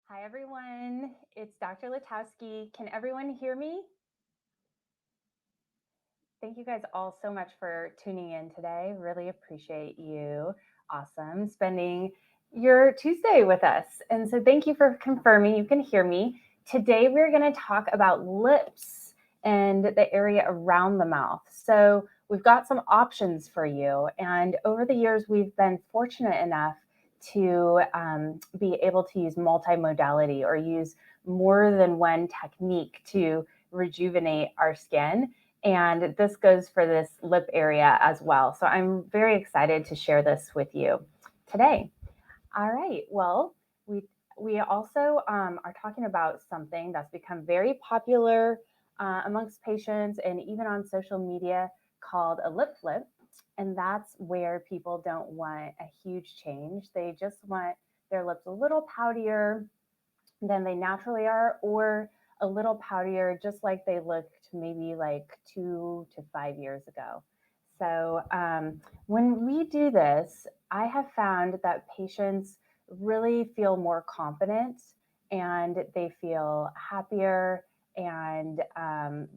Hi, everyone. It's Dr. Latowski. Can everyone hear me? Thank you guys all so much for tuning in today. Really appreciate you. Awesome. Spending your Tuesday with us. And so thank you for confirming you can hear me. Today, we're going to talk about lips and the area around the mouth. So we've got some options for you. And over the years, we've been fortunate enough to be able to use multimodality or use more than one technique to rejuvenate our skin. And this goes for this lip area as well. So I'm very excited to share this with you today. All right. Well, we also are talking about something that's become very popular amongst patients and even on social media called a lip flip. And that's where people don't want a huge change. They just want their lips a little poutier than they naturally are, or a little poutier, just like they looked maybe like 2 to 5 years ago. So, when we do this, I have found that patients really feel more confident and they feel happier and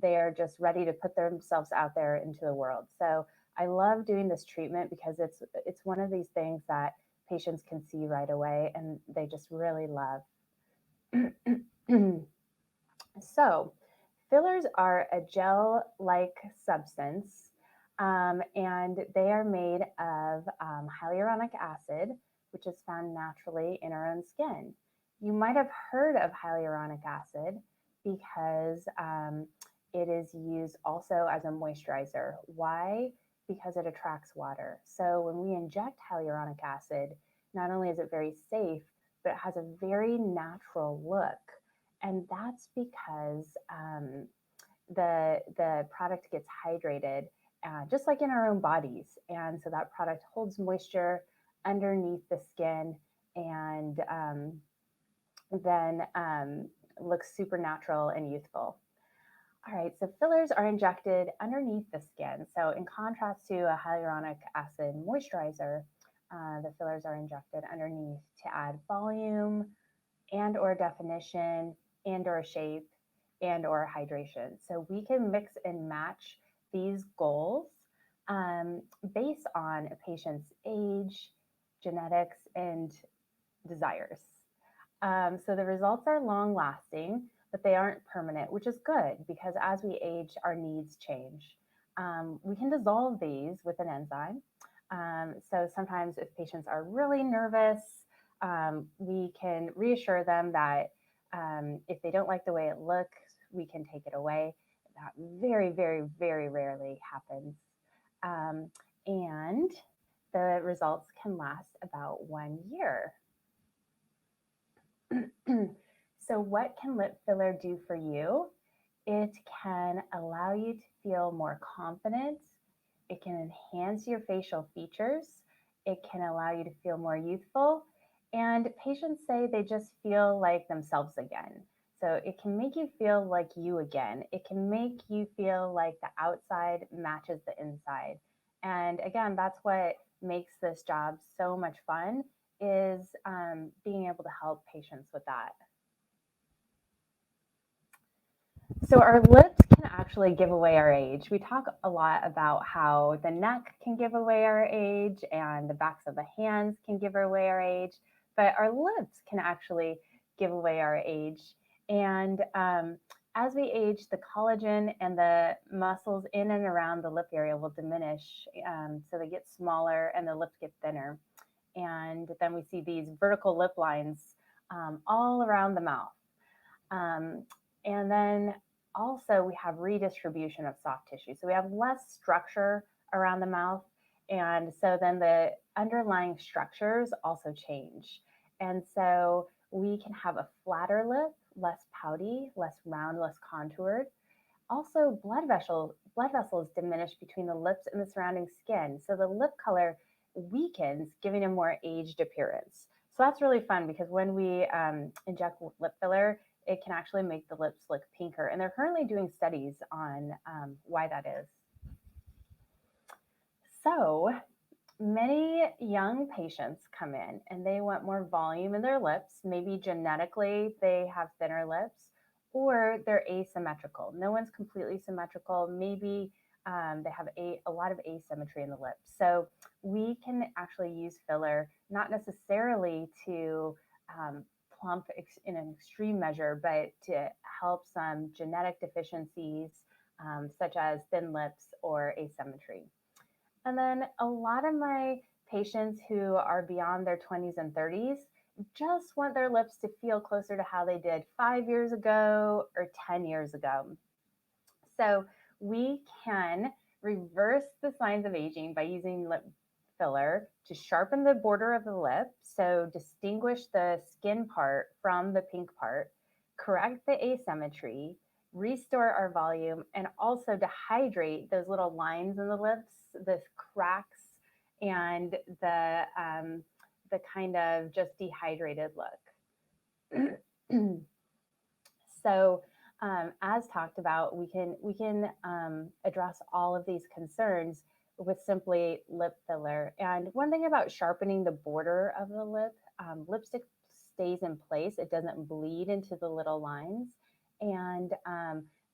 they are just ready to put themselves out there into the world. So, I love doing this treatment because it's one of these things that patients can see right away and they just really love. So, fillers are a gel like substance, and they are made of hyaluronic acid, which is found naturally in our own skin. You might have heard of hyaluronic acid because it is used also as a moisturizer. Why? Because it attracts water. So, when we inject hyaluronic acid, not only is it very safe, but it has a very natural look, and that's because the product gets hydrated, just like in our own bodies, and so that product holds moisture underneath the skin, and then looks super natural and youthful. All right, so fillers are injected underneath the skin. So in contrast to a hyaluronic acid moisturizer, the fillers are injected underneath to add volume and or definition and or shape and or hydration. So we can mix and match these goals based on a patient's age, genetics, and desires. So the results are long lasting, but they aren't permanent, which is good because as we age, our needs change. We can dissolve these with an enzyme. So sometimes, if patients are really nervous, we can reassure them that if they don't like the way it looks, we can take it away. That very, very, very rarely happens. And the results can last about 1 year. So, what can lip filler do for you? It can allow you to feel more confident. It can enhance your facial features. It can allow you to feel more youthful. And patients say they just feel like themselves again. So it can make you feel like you again. It can make you feel like the outside matches the inside. And again, that's what makes this job so much fun is being able to help patients with that. So our lips can actually give away our age. We talk a lot about how the neck can give away our age and the backs of the hands can give away our age, but our lips can actually give away our age. And as we age, the collagen and the muscles in and around the lip area will diminish. So they get smaller and the lips get thinner. And then we see these vertical lip lines all around the mouth. Um, and then also we have redistribution of soft tissue. So we have less structure around the mouth. And so then the underlying structures also change. And so we can have a flatter lip, less pouty, less round, less contoured. Also, blood vessels diminish between the lips and the surrounding skin. So the lip color weakens, giving a more aged appearance. So that's really fun because when we inject lip filler, it can actually make the lips look pinker. And they're currently doing studies on why that is. So Many young patients come in and they want more volume in their lips. Maybe genetically they have thinner lips or they're asymmetrical. No one's completely symmetrical. Maybe they have a lot of asymmetry in the lips. So we can actually use filler not necessarily to um, plump in an extreme measure, but to help some genetic deficiencies such as thin lips or asymmetry. And then a lot of my patients who are beyond their 20s and 30s just want their lips to feel closer to how they did 5 years ago or 10 years ago. So we can reverse the signs of aging by using lip filler to sharpen the border of the lip, so distinguish the skin part from the pink part, correct the asymmetry, restore our volume, and also to hydrate those little lines in the lips, the cracks, and the kind of just dehydrated look. So, as talked about, we can address all of these concerns with simply lip filler. And one thing about sharpening the border of the lip, lipstick stays in place; it doesn't bleed into the little lines, and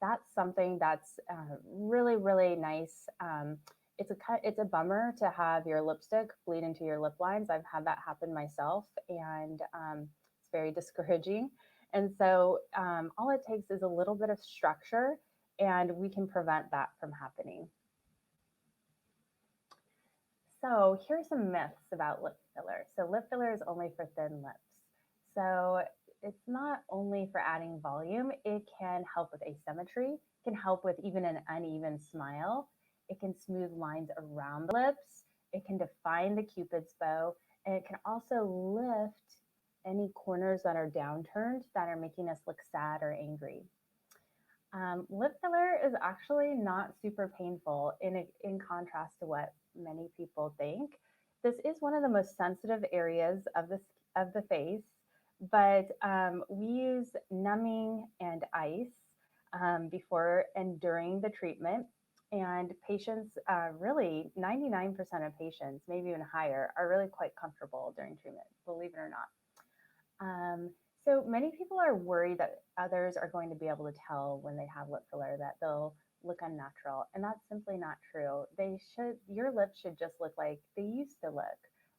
that's something that's really really nice. It's a bummer to have your lipstick bleed into your lip lines. I've had that happen myself, and it's very discouraging. And so all it takes is a little bit of structure, and we can prevent that from happening. So here's some myths about lip filler. So lip filler is only for thin lips. So it's not only for adding volume, it can help with asymmetry, it can help with even an uneven smile. It can smooth lines around the lips. It can define the cupid's bow, and it can also lift any corners that are downturned that are making us look sad or angry. Lip filler is actually not super painful in contrast to what many people think. This is one of the most sensitive areas of the face, but we use numbing and ice before and during the treatment. And patients, really 99% of patients, maybe even higher, are really quite comfortable during treatment, believe it or not. So many people are worried that others are going to be able to tell when they have lip filler that they'll look unnatural, and that's simply not true. Your lips should just look like they used to look.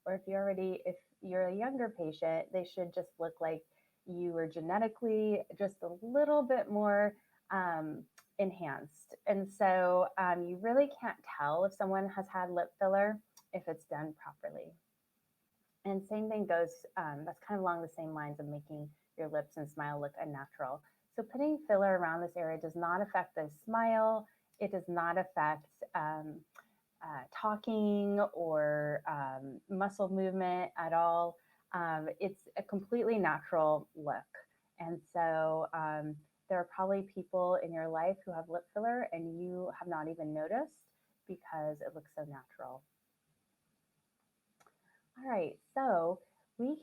Or if you're a younger patient, they should just look like you were genetically just a little bit more um, enhanced. And so you really can't tell if someone has had lip filler if it's done properly. And same thing goes, that's kind of along the same lines of making your lips and smile look unnatural. So putting filler around this area does not affect the smile. It does not affect talking or muscle movement at all. It's a completely natural look. And so there are probably people in your life who have lip filler and you have not even noticed because it looks so natural. All right, so we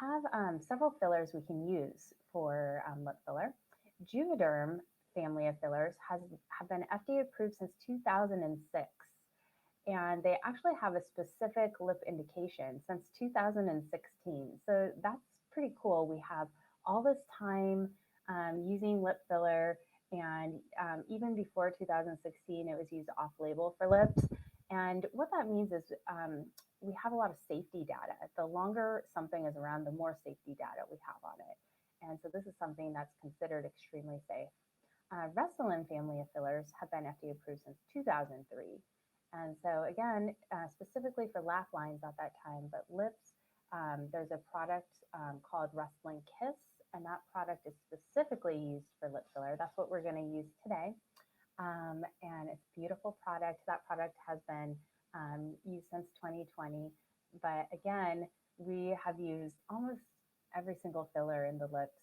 have several fillers we can use for lip filler. Juvederm family of fillers have been FDA approved since 2006, and they actually have a specific lip indication since 2016. So that's pretty cool. We have all this time using lip filler, and even before 2016, it was used off label for lips. And what that means is we have a lot of safety data. The longer something is around, the more safety data we have on it. And so this is something that's considered extremely safe. Restylane family of fillers have been FDA approved since 2003. And so again, specifically for laugh lines at that time, but lips, there's a product called Restylane Kiss, and that product is specifically used for lip filler. That's what we're going to use today. And it's a beautiful product. That product has been used since 2020. But again, we have used almost every single filler in the lips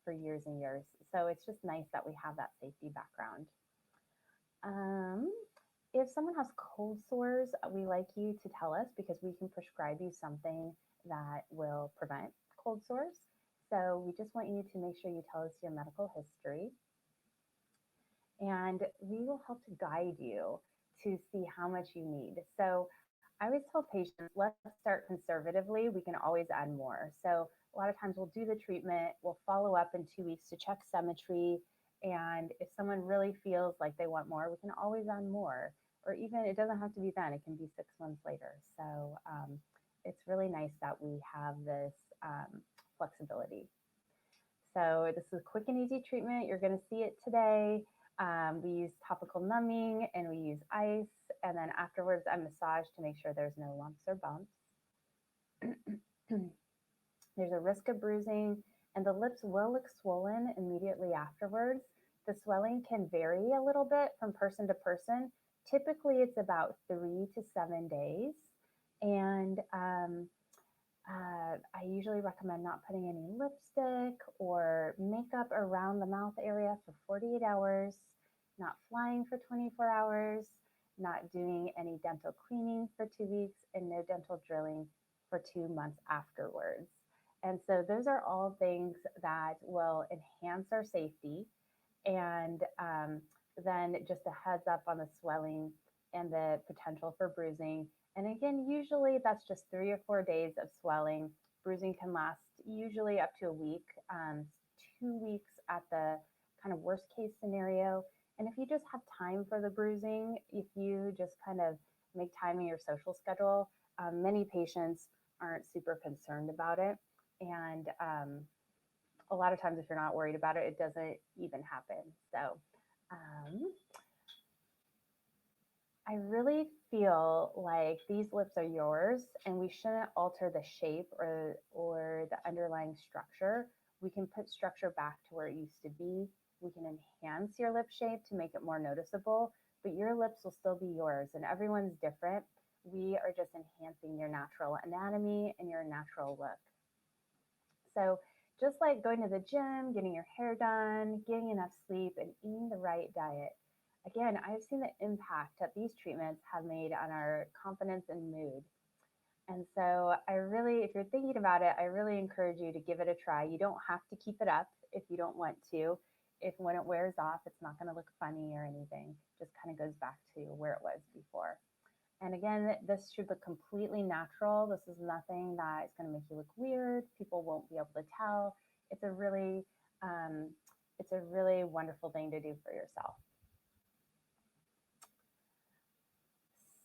for years and years. So it's just nice that we have that safety background. If someone has cold sores, we like you to tell us because we can prescribe you something that will prevent cold sores. So we just want you to make sure you tell us your medical history, and we will help to guide you to see how much you need. So I always tell patients, let's start conservatively. We can always add more. So a lot of times we'll do the treatment, we'll follow up in 2 weeks to check symmetry. And if someone really feels like they want more, we can always add more. Or even it doesn't have to be then, it can be 6 months later. So it's really nice that we have this flexibility. So this is a quick and easy treatment. You're going to see it today. We use topical numbing and we use ice. And then afterwards, I massage to make sure there's no lumps or bumps. There's a risk of bruising, and the lips will look swollen immediately afterwards. The swelling can vary a little bit from person to person. Typically, it's about 3 to 7 days. And I usually recommend not putting any lipstick or makeup around the mouth area for 48 hours, not flying for 24 hours, not doing any dental cleaning for 2 weeks, and no dental drilling for 2 months afterwards. And so those are all things that will enhance our safety. And then just a heads up on the swelling and the potential for bruising. And again, usually that's just 3 or 4 days of swelling. Bruising can last usually up to a week, 2 weeks at the kind of worst case scenario. And if you just have time for the bruising, if you just kind of make time in your social schedule, many patients aren't super concerned about it. And a lot of times, if you're not worried about it, it doesn't even happen. So I really feel like these lips are yours and we shouldn't alter the shape or the underlying structure. We can put structure back to where it used to be. We can enhance your lip shape to make it more noticeable, but your lips will still be yours and everyone's different. We are just enhancing your natural anatomy and your natural look. So just like going to the gym, getting your hair done, getting enough sleep, and eating the right diet. Again, I've seen the impact that these treatments have made on our confidence and mood. And so I really, if you're thinking about it, I really encourage you to give it a try. You don't have to keep it up if you don't want to. If when it wears off, it's not going to look funny or anything. Just kind of goes back to where it was before. And again, this should look completely natural. This is nothing that is going to make you look weird. People won't be able to tell. It's a really wonderful thing to do for yourself.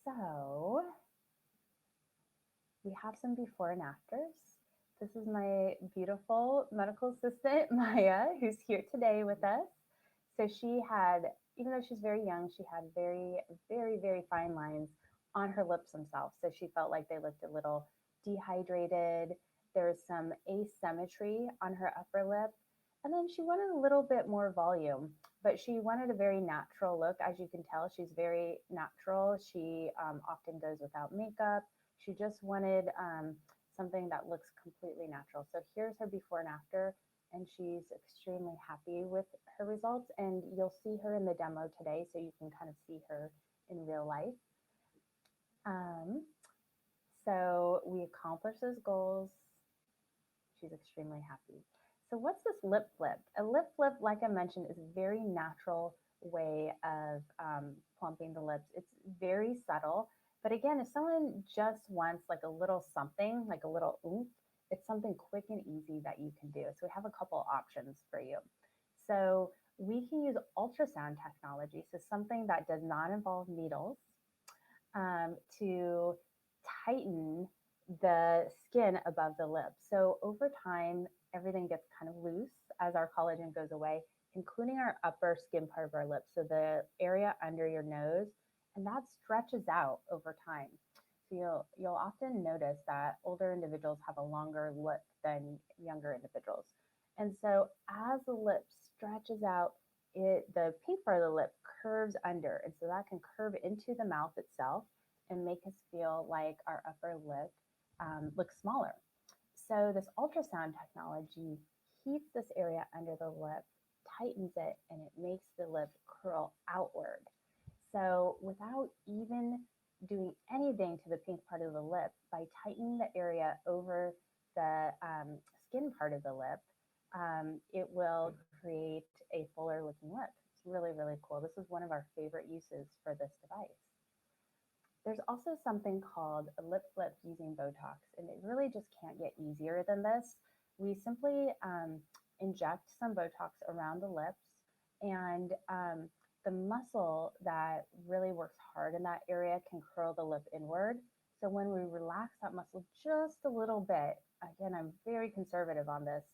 So we have some before and afters. This is my beautiful medical assistant, Maya, who's here today with us. So she had, even though she's very young, she had very, very, very fine lines on her lips themselves. So she felt like they looked a little dehydrated. There's some asymmetry on her upper lip. And then she wanted a little bit more volume, but she wanted a very natural look. As you can tell, she's very natural. She often goes without makeup. She just wanted something that looks completely natural. So here's her before and after, and she's extremely happy with her results. And you'll see her in the demo today, so you can kind of see her in real life. So we accomplished those goals. She's extremely happy. So what's this lip flip? A lip flip, like I mentioned, is a very natural way of plumping the lips. It's very subtle. But again, if someone just wants like a little something, like a little oomph, it's something quick and easy that you can do. So we have a couple options for you. So we can use ultrasound technology, so something that does not involve needles, to tighten the skin above the lip. So over time, everything gets kind of loose as our collagen goes away, including our upper skin part of our lips, so the area under your nose, and that stretches out over time. So you'll often notice that older individuals have a longer lip than younger individuals. And so as the lip stretches out, the pink part of the lip curves under, and so that can curve into the mouth itself and make us feel like our upper lip looks smaller. So this ultrasound technology heats this area under the lip, tightens it, and it makes the lip curl outward. So without even doing anything to the pink part of the lip, by tightening the area over the skin part of the lip, it will create a fuller looking lip. It's really, really cool. This is one of our favorite uses for this device. There's also something called a lip flip using Botox, and it really just can't get easier than this. We simply inject some Botox around the lips, and the muscle that really works hard in that area can curl the lip inward. So when we relax that muscle just a little bit, again, I'm very conservative on this,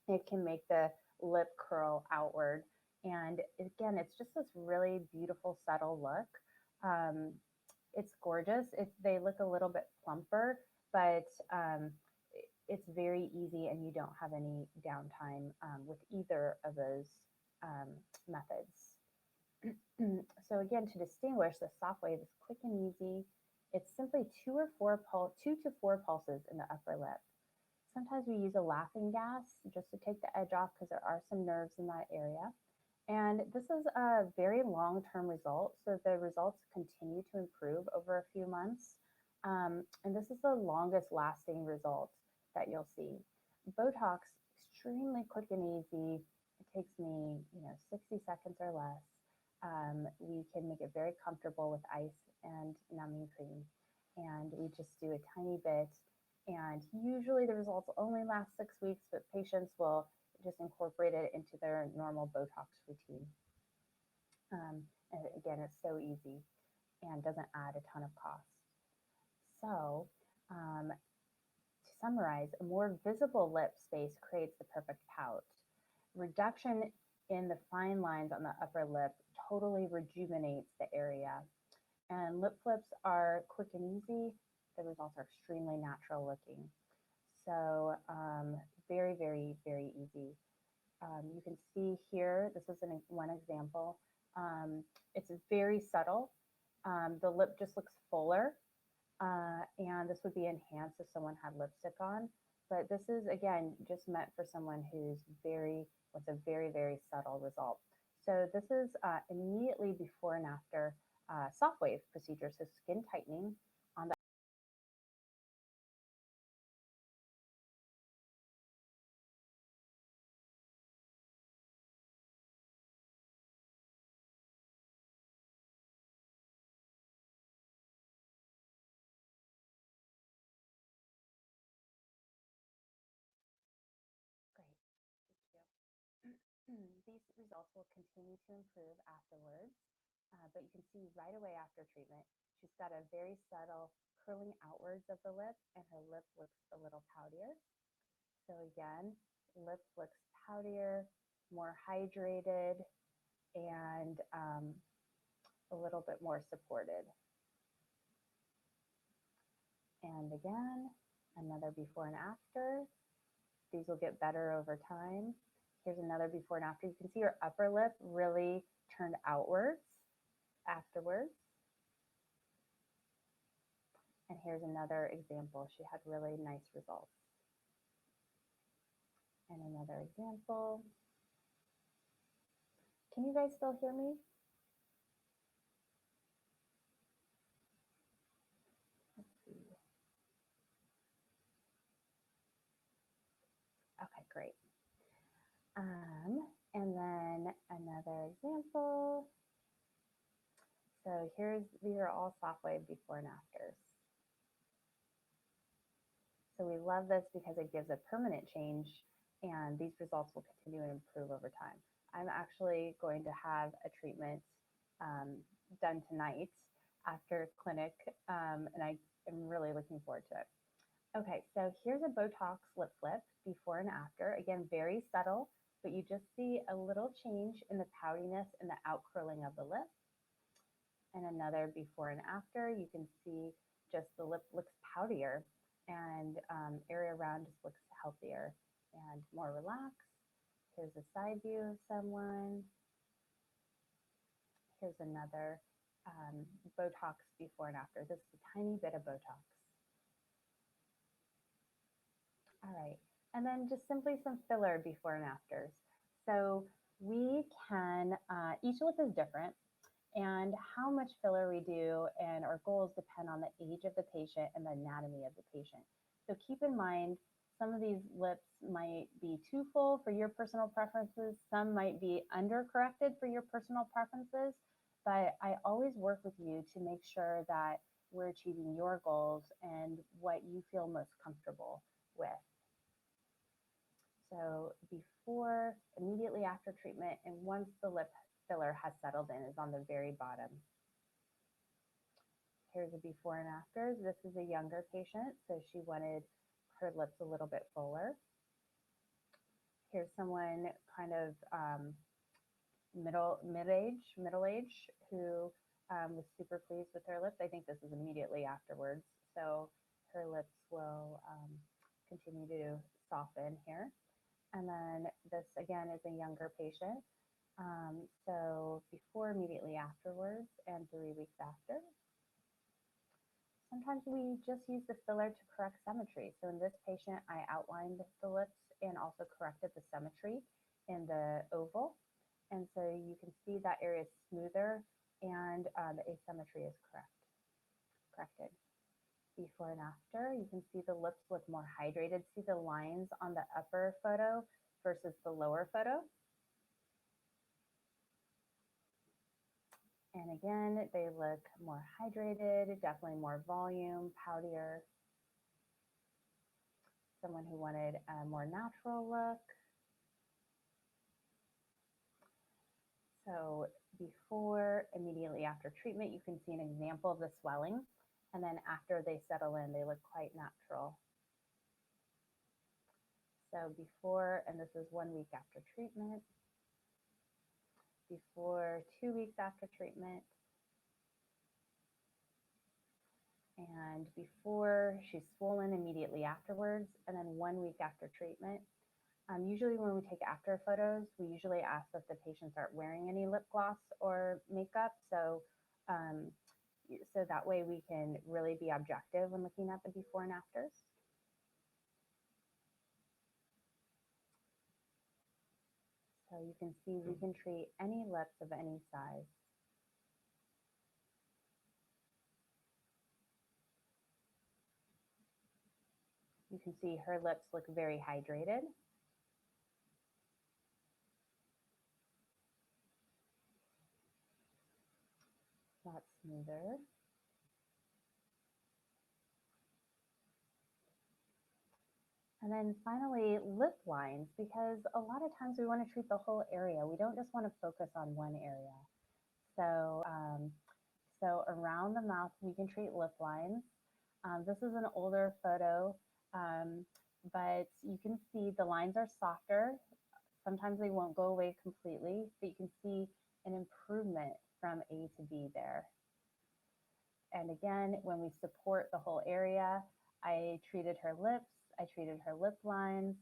it can make the lip curl outward. And again, it's just this really beautiful, subtle look. Um, it's gorgeous. They look a little bit plumper, but it's very easy and you don't have any downtime with either of those um, methods. So again, to distinguish, the soft wave is quick and easy. It's simply two to four pulses in the upper lip. Sometimes we use a laughing gas just to take the edge off because there are some nerves in that area. And this is a very long-term result. So the results continue to improve over a few months. And this is the longest lasting result that you'll see. Botox, extremely quick and easy. It takes me, 60 seconds or less. We can make it very comfortable with ice and numbing cream. And we just do a tiny bit. And usually the results only last 6 weeks, but patients will just incorporate it into their normal Botox routine. And again, it's so easy and doesn't add a ton of cost. So, to summarize, a more visible lip space creates the perfect pout. Reduction in the fine lines on the upper lip totally rejuvenates the area. And lip flips are quick and easy. The results are extremely natural looking. So very, very, very easy. You can see here, this is one example. It's very subtle. The lip just looks fuller, and this would be enhanced if someone had lipstick on. But this is, again, just meant for someone what's a very, very subtle result. So this is immediately before and after soft wave procedure, so skin tightening on the great. Thank you. These results will continue to improve afterwards, but you can see right away after treatment, she's got a very subtle curling outwards of the lip, and her lip looks a little poutier. So again, lip looks poutier, more hydrated, and a little bit more supported. And again, another before and after. These will get better over time. Here's another before and after. You can see her upper lip really turned outwards afterwards. And here's another example. She had really nice results. And another example. Can you guys still hear me? Let's see. Okay, great. And then another example. So these are all soft wave before and afters. So we love this because it gives a permanent change, and these results will continue to improve over time. I'm actually going to have a treatment done tonight after clinic, and I am really looking forward to it. Okay, so here's a Botox lip flip before and after. Again, very subtle, but you just see a little change in the poutiness and the out curling of the lip. And another before and after, you can see just the lip looks poutier, and area around just looks healthier and more relaxed. Here's a side view of someone. Here's another Botox before and after. This is a tiny bit of Botox. All right, and then just simply some filler before and afters. So we can, each lip is different, and how much filler we do and our goals depend on the age of the patient and the anatomy of the patient. So keep in mind, some of these lips might be too full for your personal preferences. Some might be undercorrected for your personal preferences. but I always work with you to make sure that we're achieving your goals and what you feel most comfortable with. So before, immediately after treatment, and once the lip filler has settled in, is on the very bottom. Here's a before and after. This is a younger patient, so she wanted her lips a little bit fuller. Here's someone kind of middle age who was super pleased with her lips. I think this is immediately afterwards, so her lips will continue to soften here. And then this again is a younger patient. So before, immediately afterwards, and 3 weeks after. Sometimes we just use the filler to correct symmetry. So in this patient, I outlined the lips and also corrected the symmetry in the oval. And so you can see that area is smoother and the asymmetry is corrected. Before and after, you can see the lips look more hydrated. See the lines on the upper photo versus the lower photo. And again, they look more hydrated, definitely more volume, poutier. Someone who wanted a more natural look. So before, immediately after treatment, you can see an example of the swelling. And then after they settle in, they look quite natural. So before, and this is 1 week after treatment. Before, 2 weeks after treatment. And before, she's swollen immediately afterwards, and then 1 week after treatment. Usually when we take after photos, we usually ask that the patients aren't wearing any lip gloss or makeup. So that way we can really be objective when looking at the before and afters. So you can see we can treat any lips of any size. You can see her lips look very hydrated. A lot smoother. And then finally, lip lines, because a lot of times we want to treat the whole area. We don't just want to focus on one area. So, so around the mouth, we can treat lip lines. This is an older photo, but you can see the lines are softer. Sometimes they won't go away completely, but you can see an improvement from A to B there. And again, when we support the whole area, I treated her lips, I treated her lip lines,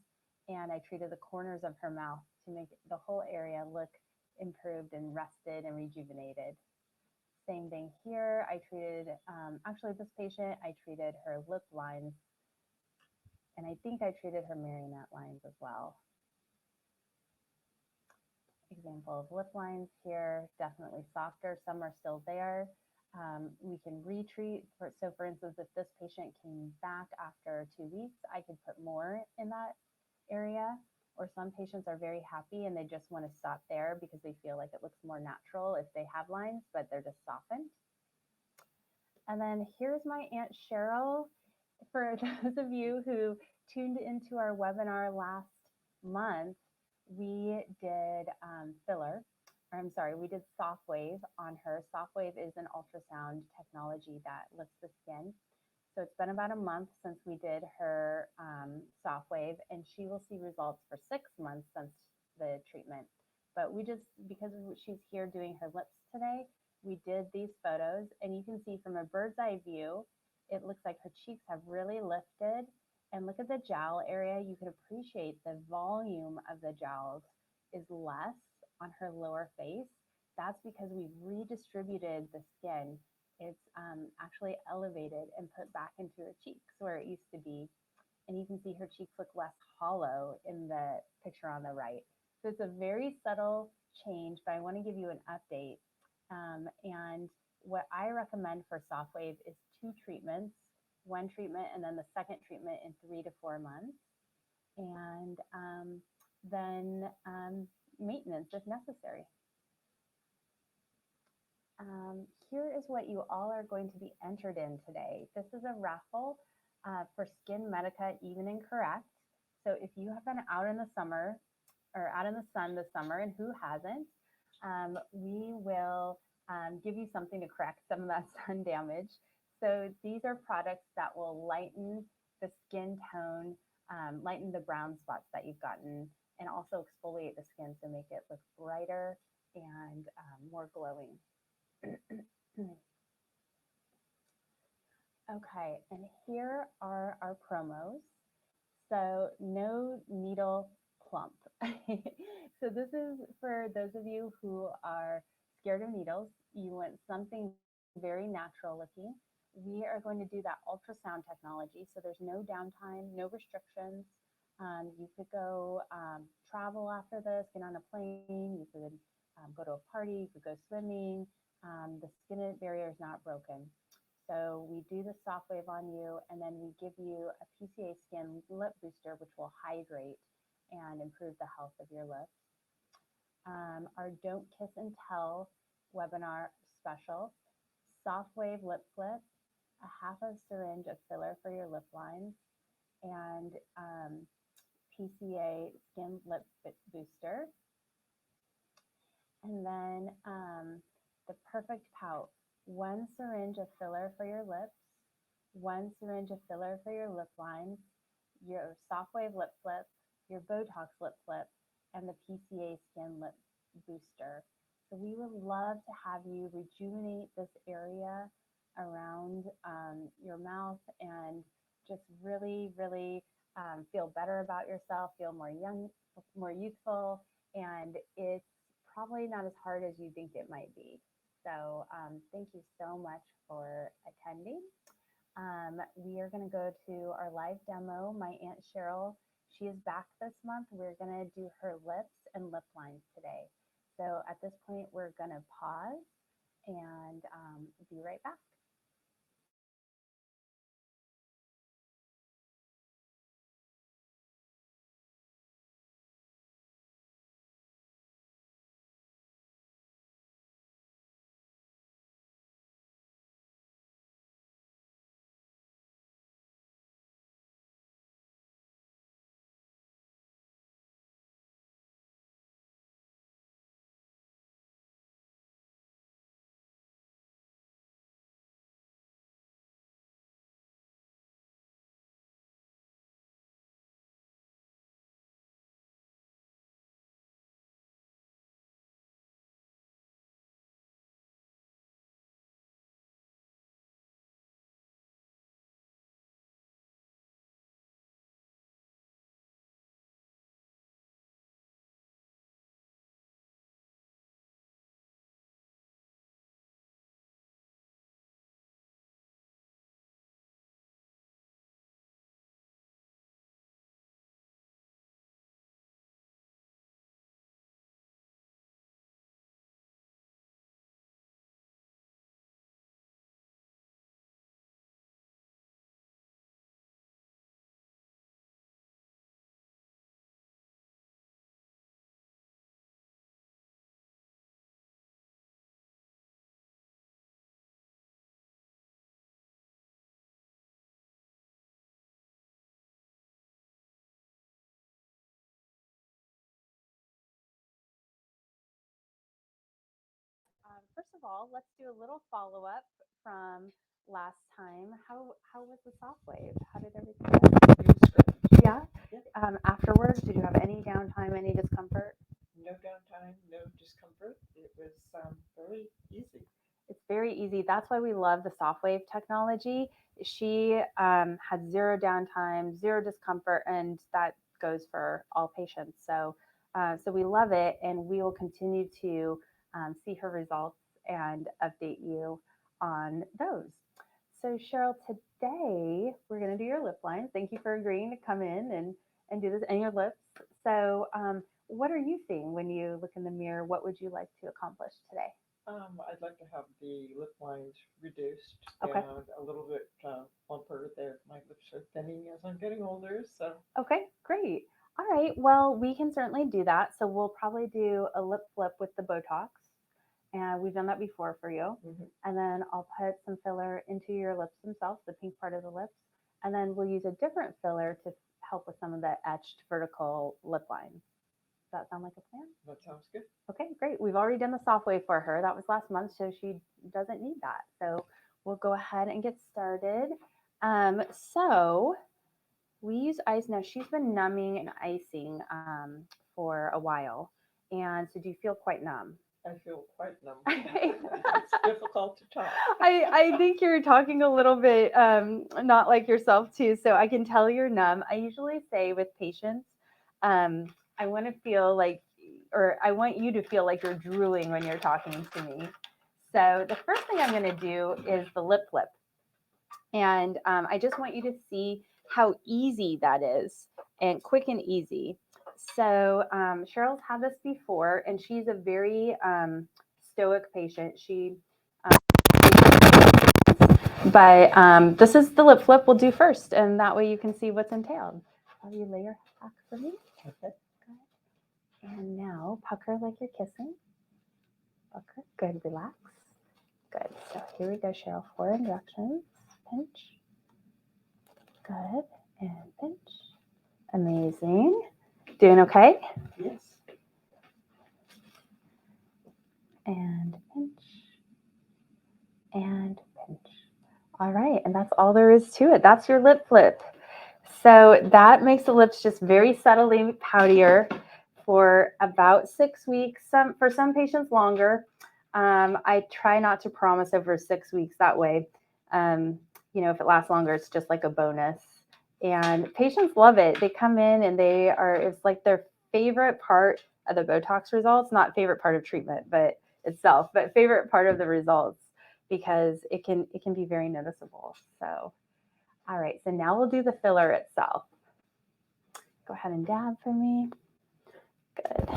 and I treated the corners of her mouth to make the whole area look improved and rested and rejuvenated. Same thing here. I treated, actually this patient, I treated her lip lines, and I think I treated her marionette lines as well. Example of lip lines here, definitely softer. Some are still there. We can retreat. So for instance, if this patient came back after 2 weeks, I could put more in that area. Or some patients are very happy and they just want to stop there because they feel like it looks more natural if they have lines, but they're just softened. And then here's my Aunt Cheryl. For those of you who tuned into our webinar last month, we did filler. I'm sorry, we did SoftWave on her. SoftWave is an ultrasound technology that lifts the skin. So it's been about a month since we did her SoftWave, and she will see results for 6 months since the treatment. But we just, because she's here doing her lips today, we did these photos, and you can see from a bird's eye view, it looks like her cheeks have really lifted. And look at the jowl area. You can appreciate the volume of the jowls is less on her lower face. That's because we've redistributed the skin. It's actually elevated and put back into her cheeks where it used to be. And you can see her cheeks look less hollow in the picture on the right. So it's a very subtle change, but I want to give you an update. And what I recommend for SoftWave is 2 treatments, 1 treatment and then the second treatment in 3 to 4 months. And then maintenance if necessary. Here is what you all are going to be entered in today. This is a raffle for Skin Medica Even and Correct. So if you have been out in the summer or out in the sun this summer, and who hasn't, we will give you something to correct some of that sun damage. So these are products that will lighten the skin tone, lighten the brown spots that you've gotten, and also exfoliate the skin to make it look brighter and more glowing. Okay, and here are our promos. So, no needle plump. So, this is for those of you who are scared of needles. You want something very natural looking. We are going to do that ultrasound technology. So, there's no downtime, no restrictions. You could go travel after this, get on a plane, you could go to a party, you could go swimming. The skin barrier is not broken. So we do the soft wave on you, and then we give you a PCA Skin Lip Booster, which will hydrate and improve the health of your lips. Our Don't Kiss and Tell webinar special, soft wave lip flip, a half a syringe of filler for your lip lines, and PCA Skin Lip Booster. And then the Perfect Pout, one syringe of filler for your lips, one syringe of filler for your lip lines, your soft wave lip flip, your Botox lip flip, and the PCA Skin Lip Booster. So we would love to have you rejuvenate this area around your mouth and just really, really feel better about yourself, feel more young, more youthful, and it's probably not as hard as you think it might be. So thank you so much for attending. We are going to go to our live demo. My Aunt Cheryl, she is back this month. We're going to do her lips and lip lines today. So at this point, we're going to pause and be right back. First of all, let's do a little follow up from last time. How was the soft wave? How did everything go? It was good. Yeah. Yep. Afterwards, did you have any downtime, any discomfort? No downtime, no discomfort. It was very easy. It's very easy. That's why we love the soft wave technology. She had zero downtime, zero discomfort, and that goes for all patients. So we love it, and we will continue to see her results and update you on those. So Cheryl, today we're going to do your lip lines. Thank you for agreeing to come in and do this and your lips. So what are you seeing when you look in the mirror? What would you like to accomplish today? I'd like to have the lip lines reduced Okay. and a little bit plumper. There, my lips are thinning as I'm getting older. So Okay, great. All right. Well, we can certainly do that. So we'll probably do a lip flip with the Botox. And we've done that before for you. Mhm. And then I'll put some filler into your lips themselves, the pink part of the lips. And then we'll use a different filler to help with some of the etched vertical lip lines. Does that sound like a plan? That sounds good. Okay, great. We've already done the soft wave for her. That was last month, so she doesn't need that. So we'll go ahead and get started. So we use ice now. She's been numbing and icing for a while. And so do you feel quite numb? I feel quite numb. It's difficult to talk. I think you're talking a little bit not like yourself too. So I can tell you're numb. I usually say with patients, I want to feel like, or I want you to feel like you're drooling when you're talking to me. So the first thing I'm going to do is the lip flip. And I just want you to see how easy that is and quick and easy. So Cheryl's had this before, and she's a very stoic patient. But this is the lip flip we'll do first, and that way you can see what's entailed. Have you lay your back for me? Okay. Good. And now pucker like you're kissing. Pucker. Good. Relax. Good. So here we go, Cheryl. 4 injections. Pinch. Good. And pinch. Amazing. Doing okay? Yes. And pinch. And pinch. All right. And that's all there is to it. That's your lip flip. So that makes the lips just very subtly poutier for about 6 weeks. For some patients longer. I try not to promise over 6 weeks that way. If it lasts longer, it's just like a bonus. And patients love it. They come in and it's like their favorite part of the Botox results, not favorite part of treatment, but favorite part of the results, because it can be very noticeable. So, all right, so now we'll do the filler itself. Go ahead and dab for me. Good.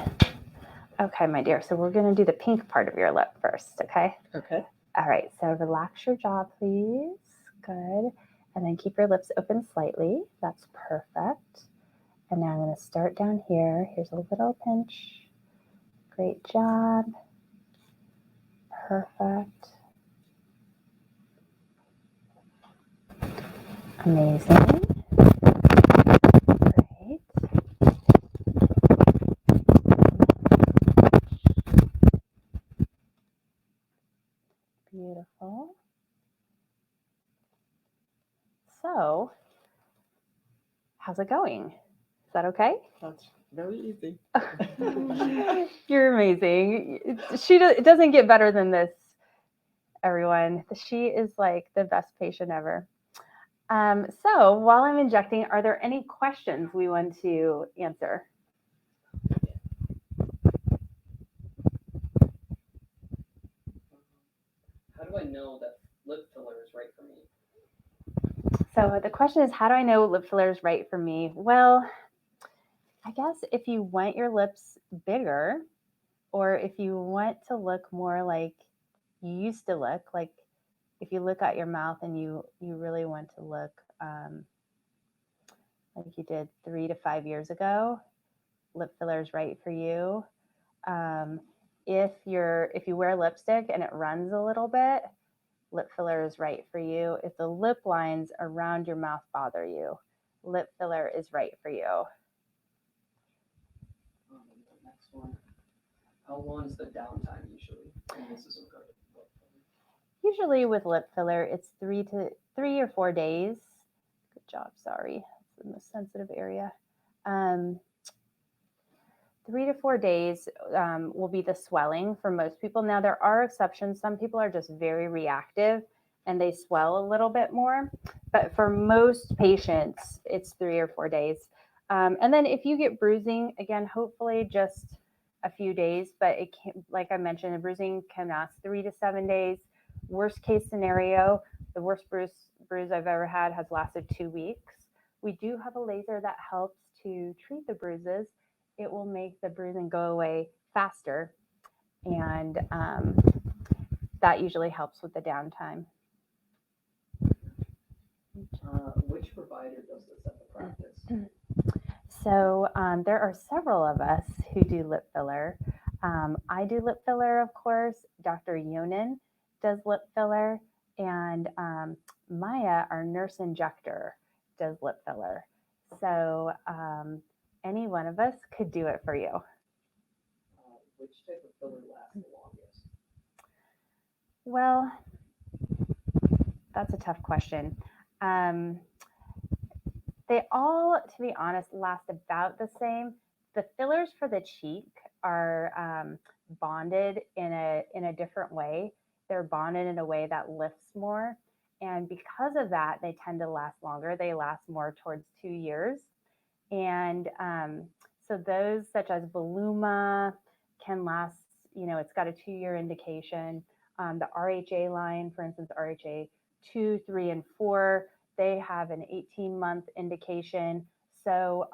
Okay, my dear. So we're going to do the pink part of your lip first, okay? Okay. All right, so relax your jaw, please. Good. And then keep your lips open slightly. That's perfect. And now I'm going to start down here. Here's a little pinch. Great job. Perfect. Amazing. Great. Beautiful. So, how's it going? Is that okay? That's very easy. You're amazing. It doesn't get better than this, everyone. She is like the best patient ever. So while I'm injecting, are there any questions we want to answer? How do I know that lip filler is right for me? So the question is, how do I know lip filler is right for me? Well, I guess if you want your lips bigger, or if you want to look more like you used to look, like if you look at your mouth and you really want to look like you did 3 to 5 years ago, lip filler is right for you. If you wear lipstick and it runs a little bit, lip filler is right for you. If the lip lines around your mouth bother you, lip filler is right for you. The next one. How long is the downtime usually? And this is okay. Usually with lip filler, it's 3 or 4 days. Good job. Sorry, it's the most sensitive area. 3 to 4 days will be the swelling for most people. Now, there are exceptions. Some people are just very reactive and they swell a little bit more. But for most patients, it's 3 or 4 days. And then if you get bruising, again, hopefully just a few days. But it can, like I mentioned, bruising can last 3 to 7 days. Worst case scenario, the worst bruise I've ever had has lasted 2 weeks. We do have a laser that helps to treat the bruises. It will make the bruising go away faster, and that usually helps with the downtime. Which provider does this at the practice? So there are several of us who do lip filler. I do lip filler, of course. Dr. Yonan does lip filler, and Maya, our nurse injector, does lip filler. So any one of us could do it for you. Which type of filler lasts the longest? Well, that's a tough question. They all, to be honest, last about the same. The fillers for the cheek are bonded in a different way. They're bonded in a way that lifts more, and because of that, they tend to last longer. They last more towards 2 years, and so those such as Voluma can last. It's got a 2-year indication. The RHA line, for instance, RHA 2, 3, and 4, they have an 18-month indication. So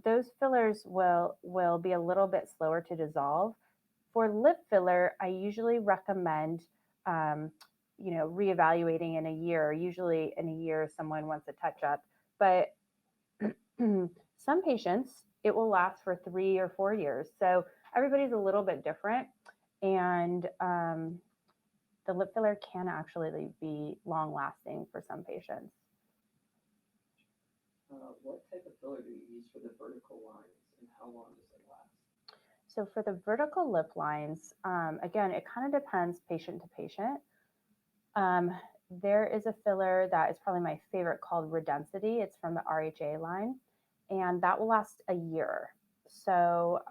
those fillers will be a little bit slower to dissolve. For lip filler, I usually recommend reevaluating in a year. Usually in a year, someone wants a touch up, but some patients, it will last for 3 or 4 years. So everybody's a little bit different, and the lip filler can actually be long lasting for some patients. What type of filler do you use for the vertical lines, and how long does it last? So for the vertical lip lines, again, it kind of depends patient to patient. There is a filler that is probably my favorite called Redensity. It's from the RHA line, and that will last a year. So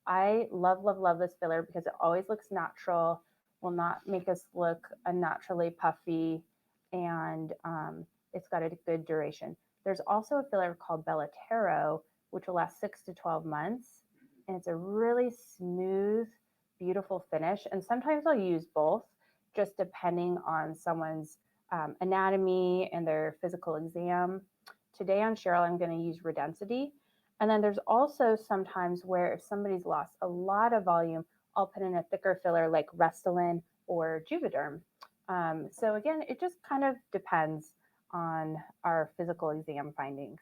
I love this filler because it always looks natural, will not make us look unnaturally puffy, and it's got a good duration. There's also a filler called Belotero, which will last 6 to 12 months, and it's a really smooth, beautiful finish. And sometimes I'll use both, just depending on someone's anatomy and their physical exam. Today on Cheryl, I'm going to use Redensity. And then there's also sometimes where if somebody's lost a lot of volume, I'll put in a thicker filler like Restylane or Juvederm. So again, it just kind of depends on our physical exam findings.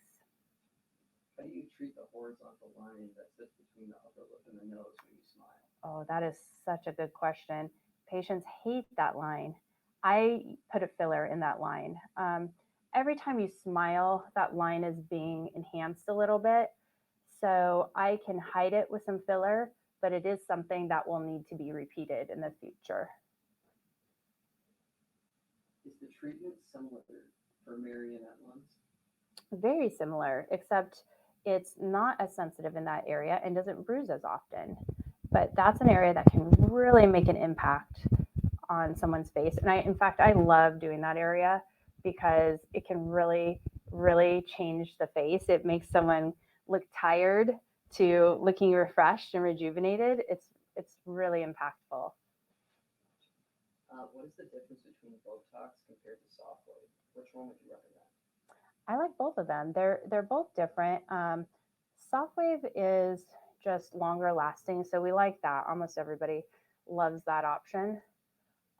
How do you treat the horizontal line that sits between the upper lip and the nose when you smile? Oh, that is such a good question. Patients hate that line. I put a filler in that line. Every time you smile, that line is being enhanced a little bit. So I can hide it with some filler, but it is something that will need to be repeated in the future. Is the treatment similar for marionette ones? Very similar, except it's not as sensitive in that area and doesn't bruise as often. But that's an area that can really make an impact on someone's face. And in fact, I love doing that area because it can really, really change the face. It makes someone look tired to looking refreshed and rejuvenated. It's really impactful. What is the difference between Botox compared to Sofwave? Which one would you recommend? I like both of them. They're both different. Sofwave is just longer lasting, so we like that. Almost everybody loves that option.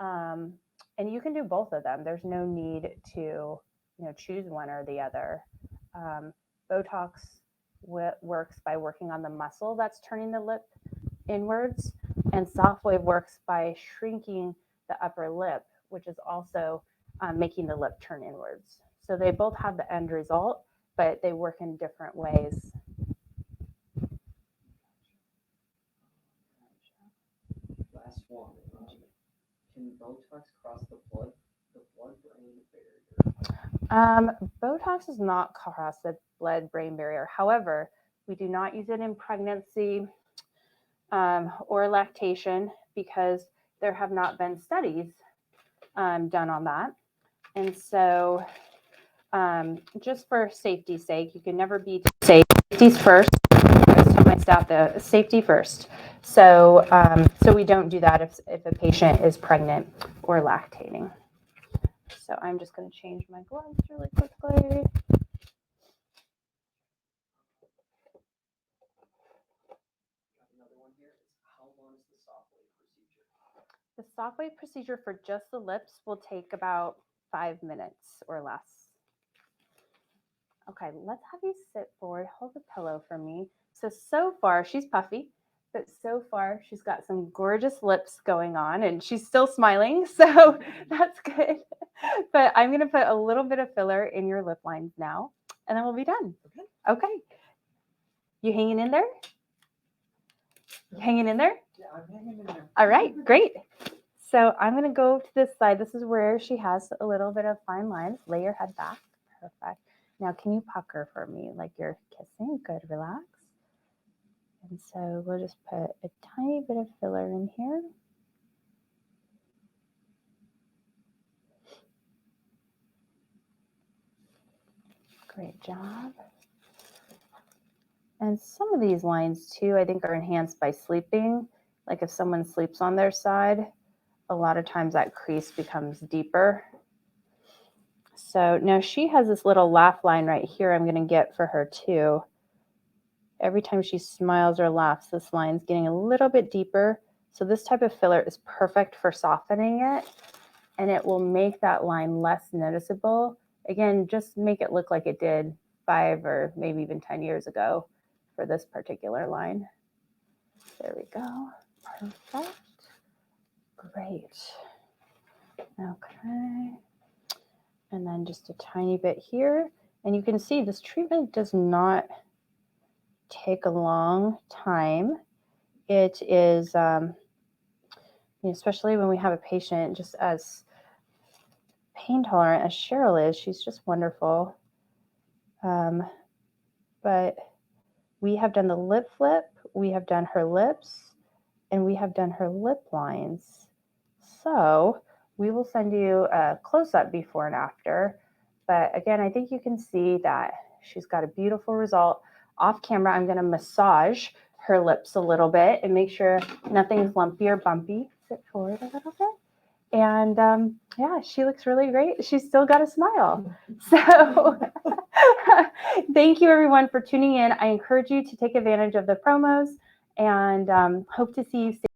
And you can do both of them. There's no need to choose one or the other. Botox works by working on the muscle that's turning the lip inwards, and Sofwave works by shrinking the upper lip, which is also making the lip turn inwards. So they both have the end result, but they work in different ways. Last one. Can Botox cross the blood-brain barrier? Botox does not cross the blood-brain barrier. However, we do not use it in pregnancy or lactation because there have not been studies done on that. And so just for safety's sake, you can never be safe. Safety's first. I always tell my staff the safety first. So we don't do that if a patient is pregnant or lactating. So I'm just going to change my gloves really quickly. Another one here is how long is the Sofwave procedure? The Sofwave procedure for just the lips will take about 5 minutes or less. Okay, let's have you sit forward, hold the pillow for me. So far she's puffy, but so far she's got some gorgeous lips going on and she's still smiling. So that's good. But I'm going to put a little bit of filler in your lip lines now and then we'll be done. Okay. You hanging in there? You hanging in there? Yeah, I'm hanging in there. All right, great. So I'm going to go to this side. This is where she has a little bit of fine lines. Lay your head back. Perfect. Now, can you pucker for me like you're kissing? Good, relax. And so we'll just put a tiny bit of filler in here. Great job. And some of these lines too, I think are enhanced by sleeping. Like if someone sleeps on their side, a lot of times that crease becomes deeper. So now she has this little laugh line right here I'm going to get for her too. Every time she smiles or laughs, this line's getting a little bit deeper. So this type of filler is perfect for softening it, and it will make that line less noticeable. Again, just make it look like it did 5 or maybe even 10 years ago for this particular line. There we go. Perfect. Great. Okay. And then just a tiny bit here. And you can see this treatment does not take a long time. It is, especially when we have a patient just as pain tolerant as Cheryl is, she's just wonderful. But we have done the lip flip, we have done her lips, and we have done her lip lines. So we will send you a close-up before and after. But again, I think you can see that she's got a beautiful result. Off camera, I'm going to massage her lips a little bit and make sure nothing's lumpy or bumpy. Sit forward a little bit. And yeah, she looks really great. She's still got a smile. So thank you everyone for tuning in. I encourage you to take advantage of the promos and hope to see you soon.